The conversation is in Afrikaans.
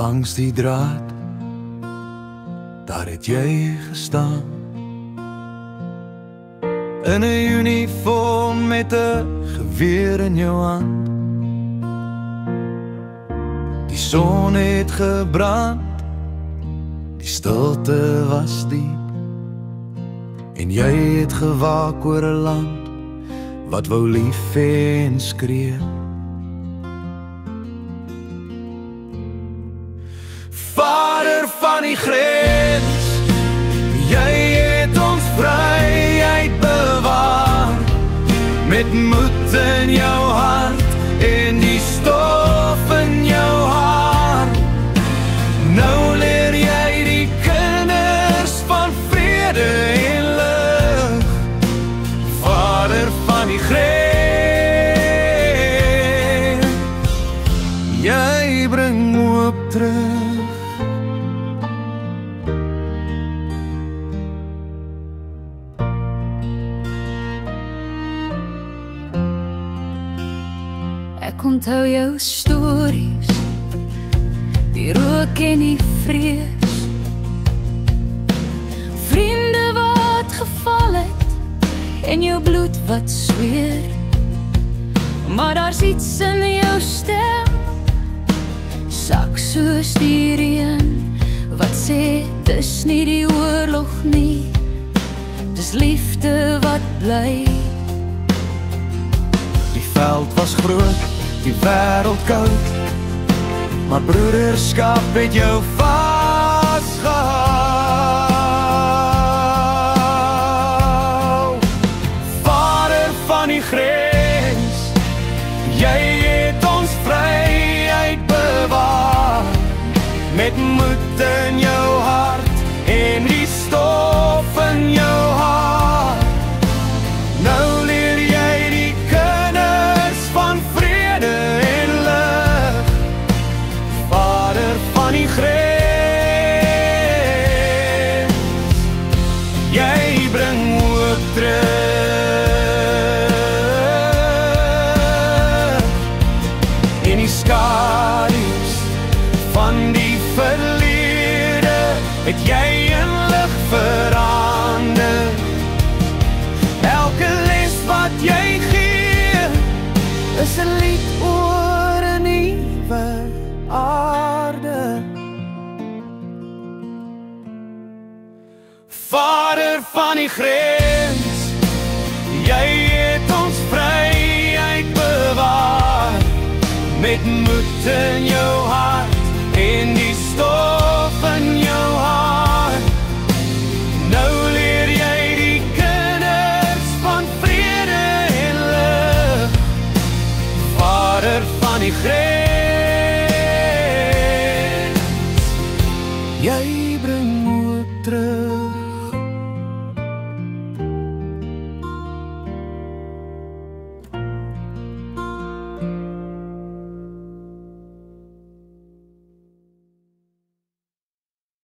langs die draad, daar het jy gestaan. In 'n uniform met 'n geweer in jou hand. Die son het gebrand, die stilte was diep, en jy het gewaak oor 'n land wat wou lief hê en skree. Vader van die grens, jy het ons vryheid bewaar, met moed in jou hart en die stof in jou haar. Nou leer jy die kinders van vrede en lig, Vader van die grens, jy bring hoop terug. Ek onthou jou stories, die rook en die vrees, vriende wat geval het en jou bloed wat sweer. Maar daar's iets in jou stem, sak soos die reën, wat sê dis nie die oorlog nie, dis liefde wat bly. Die veld was groot, die wêreld koud, maar broederskap het jou vasgehou. Vader van die grens, jy het ons vryheid bewaar, met moed in jou hart en die stof in jou haar. Nou leer jy die kinders van vrede en lig, Vader van die grens, jy bring hoop terug. In die skadu's van die verlede het jy in lig verander. Elke les wat jy gee is 'n lied oor 'n nuwe aarde. Vader van die grens, jy het ons vryheid bewaar, met moed in jou hart en die stof